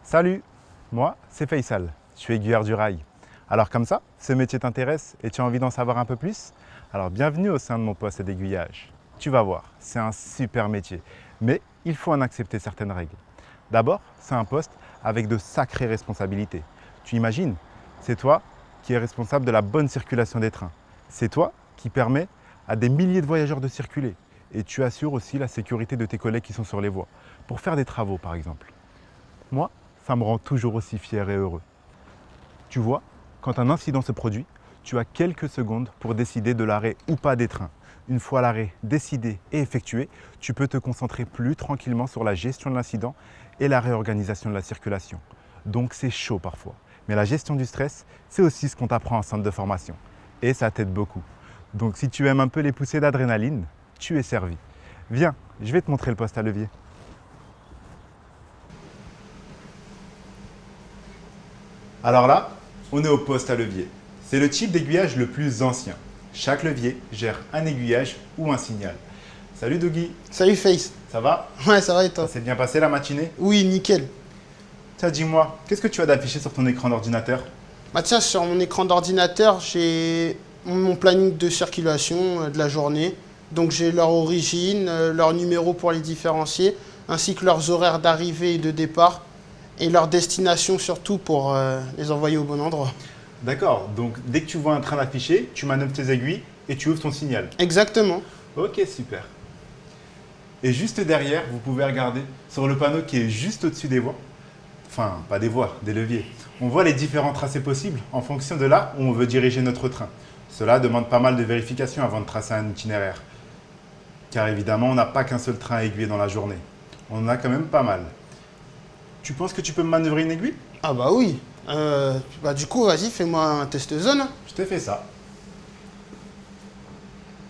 Salut, moi c'est Faisal, je suis aiguilleur du rail. Alors comme ça, ce métier t'intéresse et tu as envie d'en savoir un peu plus? Alors bienvenue au sein de mon poste d'aiguillage. Tu vas voir, c'est un super métier, mais il faut en accepter certaines règles. D'abord, c'est un poste avec de sacrées responsabilités. Tu imagines, c'est toi qui es responsable de la bonne circulation des trains. C'est toi qui permets à des milliers de voyageurs de circuler. Et tu assures aussi la sécurité de tes collègues qui sont sur les voies, pour faire des travaux par exemple. Moi, ça me rend toujours aussi fier et heureux. Tu vois, quand un incident se produit, tu as quelques secondes pour décider de l'arrêt ou pas des trains. Une fois l'arrêt décidé et effectué, tu peux te concentrer plus tranquillement sur la gestion de l'incident et la réorganisation de la circulation. Donc c'est chaud parfois. Mais la gestion du stress, c'est aussi ce qu'on t'apprend en centre de formation. Et ça t'aide beaucoup. Donc si tu aimes un peu les poussées d'adrénaline, tu es servi. Viens, je vais te montrer le poste à levier. Alors là, on est au poste à levier. C'est le type d'aiguillage le plus ancien. Chaque levier gère un aiguillage ou un signal. Salut Dougie, Salut Face. ça va? Ouais, ça va et Ça toi? s'est bien passé la matinée? Oui, nickel. Tiens, dis-moi, qu'est-ce que tu as d'affiché sur ton écran d'ordinateur? Bah tiens, sur mon écran d'ordinateur, j'ai mon planning de circulation de la journée. Donc j'ai leur origine, leur numéro pour les différencier, ainsi que leurs horaires d'arrivée et de départ, et leur destination surtout pour les envoyer au bon endroit. D'accord, donc dès que tu vois un train d'affiché, tu manœuvres tes aiguilles et tu ouvres ton signal. Exactement. Ok, super. Et juste derrière, vous pouvez regarder sur le panneau qui est juste au-dessus des voies. Enfin, pas des voies, des leviers. On voit les différents tracés possibles en fonction de là où on veut diriger notre train. Cela demande pas mal de vérifications avant de tracer un itinéraire. Car évidemment, on n'a pas qu'un seul train à aiguiller dans la journée. On en a quand même pas mal. Tu penses que tu peux me manœuvrer une aiguille? Ah bah oui. Bah du coup, vas-y, fais-moi un test zone. Je te fais ça.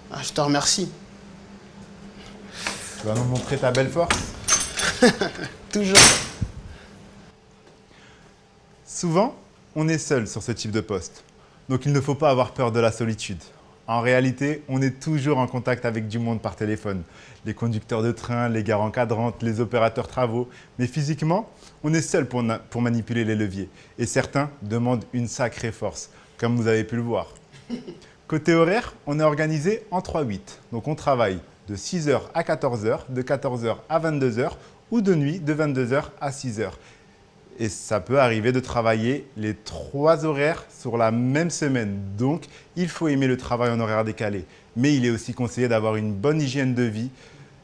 Ah, je te remercie. Tu vas nous montrer ta belle force? Toujours. Souvent, on est seul sur ce type de poste. Donc il ne faut pas avoir peur de la solitude. En réalité, on est toujours en contact avec du monde par téléphone. Les conducteurs de train, les gares encadrantes, les opérateurs travaux. Mais physiquement, on est seul pour manipuler les leviers. Et certains demandent une sacrée force, comme vous avez pu le voir. Côté horaire, on est organisé en 3-8. Donc on travaille de 6h à 14h, de 14h à 22h ou de nuit de 22h à 6h. Et ça peut arriver de travailler les 3 horaires sur la même semaine. Donc, il faut aimer le travail en horaire décalé. Mais il est aussi conseillé d'avoir une bonne hygiène de vie,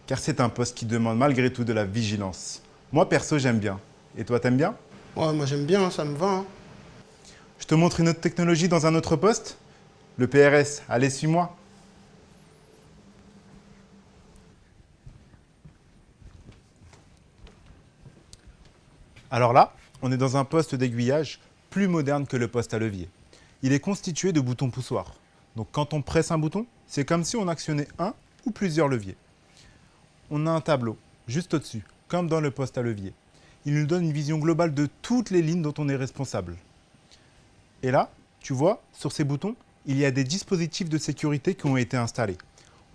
car c'est un poste qui demande malgré tout de la vigilance. Moi, perso, j'aime bien. Et toi, t'aimes bien? Ouais, moi j'aime bien, ça me va, hein. Je te montre une autre technologie dans un autre poste? Le PRS. Allez, suis-moi. Alors là, on est dans un poste d'aiguillage plus moderne que le poste à levier. Il est constitué de boutons poussoirs. Donc quand on presse un bouton, c'est comme si on actionnait un ou plusieurs leviers. On a un tableau juste au-dessus, comme dans le poste à levier. Il nous donne une vision globale de toutes les lignes dont on est responsable. Et là, tu vois, sur ces boutons, il y a des dispositifs de sécurité qui ont été installés.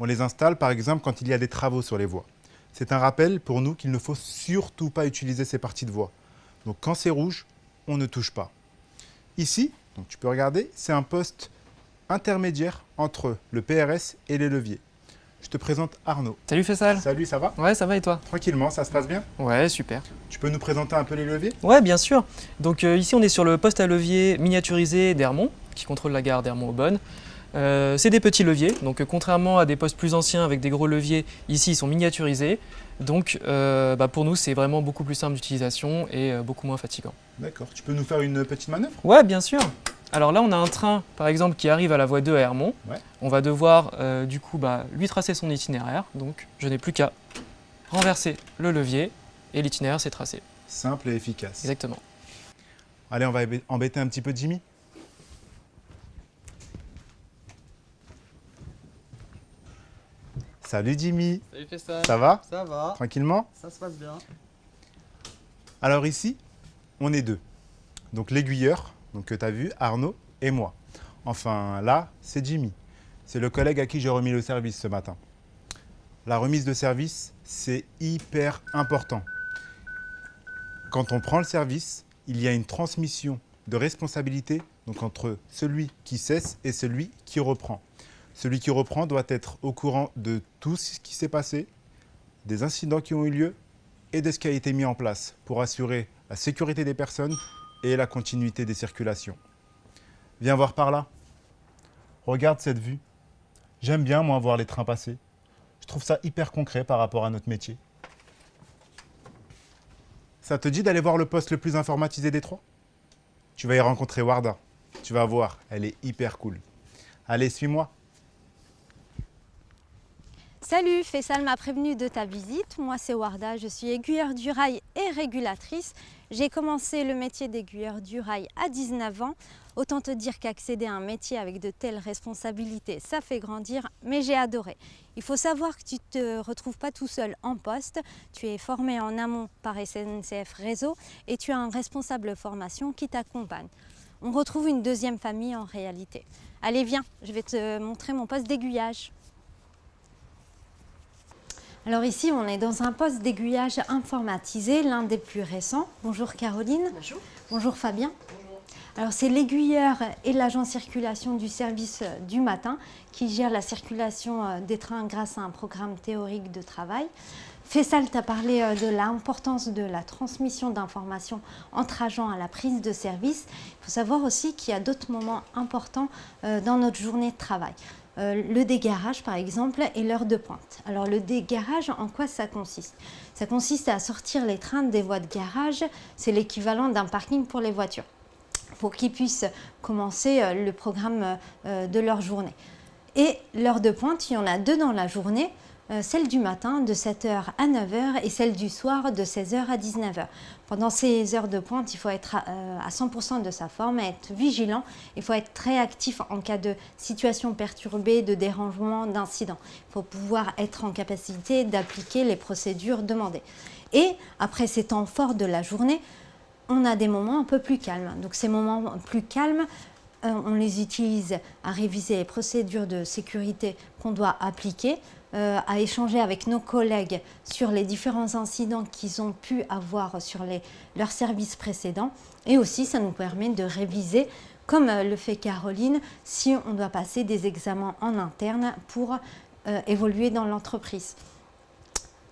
On les installe par exemple quand il y a des travaux sur les voies. C'est un rappel pour nous qu'il ne faut surtout pas utiliser ces parties de voie. Donc quand c'est rouge, on ne touche pas. Ici, donc tu peux regarder, c'est un poste intermédiaire entre le PRS et les leviers. Je te présente Arnaud. Salut Faisal. Salut, ça va? Ouais, ça va et toi? Tranquillement, ça se passe bien? Ouais, super. Tu peux nous présenter un peu les leviers? Ouais, bien sûr. Donc ici, on est sur le poste à levier miniaturisé d'Hermont, qui contrôle la gare d'Hermont-Aubonne. C'est des petits leviers, donc contrairement à des postes plus anciens avec des gros leviers, ici ils sont miniaturisés. Donc pour nous, c'est vraiment beaucoup plus simple d'utilisation et beaucoup moins fatigant. D'accord. Tu peux nous faire une petite manœuvre? Ouais, bien sûr. Alors là, on a un train, par exemple, qui arrive à la voie 2 à Hermont. Ouais. On va devoir, lui tracer son itinéraire. Donc, je n'ai plus qu'à renverser le levier et l'itinéraire s'est tracé. Simple et efficace. Exactement. Allez, on va embêter un petit peu Jimmy. Salut Jimmy, Salut Faisal. ça va? Ça va, Tranquillement? ça se passe bien. Alors ici, on est deux. Donc l'aiguilleur, donc que tu as vu, Arnaud et moi. Enfin là, c'est Jimmy. C'est le collègue à qui j'ai remis le service ce matin. La remise de service, c'est hyper important. Quand on prend le service, il y a une transmission de responsabilité donc entre celui qui cesse et celui qui reprend. Celui qui reprend doit être au courant de tout ce qui s'est passé, des incidents qui ont eu lieu et de ce qui a été mis en place pour assurer la sécurité des personnes et la continuité des circulations. Viens voir par là. Regarde cette vue. J'aime bien, moi, voir les trains passer. Je trouve ça hyper concret par rapport à notre métier. Ça te dit d'aller voir le poste le plus informatisé des trois? Tu vas y rencontrer Warda. Tu vas voir, elle est hyper cool. Allez, suis-moi. Salut, Faisal m'a prévenu de ta visite. Moi, c'est Warda, je suis aiguilleur du rail et régulatrice. J'ai commencé le métier d'aiguilleur du rail à 19 ans. Autant te dire qu'accéder à un métier avec de telles responsabilités, ça fait grandir, mais j'ai adoré. Il faut savoir que tu ne te retrouves pas tout seul en poste. Tu es formé en amont par SNCF Réseau et tu as un responsable formation qui t'accompagne. On retrouve une deuxième famille en réalité. Allez, viens, je vais te montrer mon poste d'aiguillage. Alors ici, on est dans un poste d'aiguillage informatisé, l'un des plus récents. Bonjour Caroline. Bonjour. Bonjour Fabien. Bonjour. Alors c'est l'aiguilleur et l'agent circulation du service du matin qui gère la circulation des trains grâce à un programme théorique de travail. Faisal t'a parlé de l'importance de la transmission d'informations entre agents à la prise de service. Il faut savoir aussi qu'il y a d'autres moments importants dans notre journée de travail. Le dégarage par exemple et l'heure de pointe. Alors le dégarage, en quoi ça consiste? Ça consiste à sortir les trains des voies de garage, c'est l'équivalent d'un parking pour les voitures, pour qu'ils puissent commencer le programme de leur journée. Et l'heure de pointe, il y en a deux dans la journée, celle du matin de 7h à 9h et celle du soir de 16h à 19h. Pendant ces heures de pointe, il faut être à 100% de sa forme, être vigilant, il faut être très actif en cas de situation perturbée, de dérangement, d'incident. Il faut pouvoir être en capacité d'appliquer les procédures demandées. Et après ces temps forts de la journée, on a des moments un peu plus calmes. Donc ces moments plus calmes, on les utilise à réviser les procédures de sécurité qu'on doit appliquer, à échanger avec nos collègues sur les différents incidents qu'ils ont pu avoir sur leurs services précédents. Et aussi, ça nous permet de réviser, comme le fait Caroline, si on doit passer des examens en interne pour évoluer dans l'entreprise.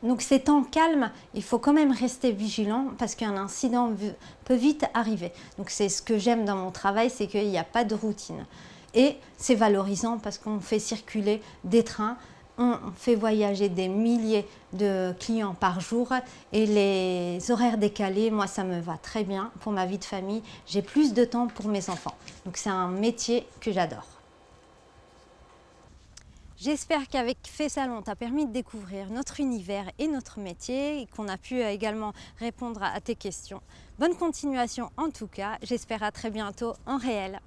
Donc ces temps calmes, il faut quand même rester vigilant parce qu'un incident peut vite arriver. Donc c'est ce que j'aime dans mon travail, c'est qu'il n'y a pas de routine. Et c'est valorisant parce qu'on fait circuler des trains, on fait voyager des milliers de clients par jour et les horaires décalés, moi ça me va très bien pour ma vie de famille. J'ai plus de temps pour mes enfants. Donc c'est un métier que j'adore. J'espère qu'avec Faisal, on t'a permis de découvrir notre univers et notre métier et qu'on a pu également répondre à tes questions. Bonne continuation en tout cas, j'espère à très bientôt en réel.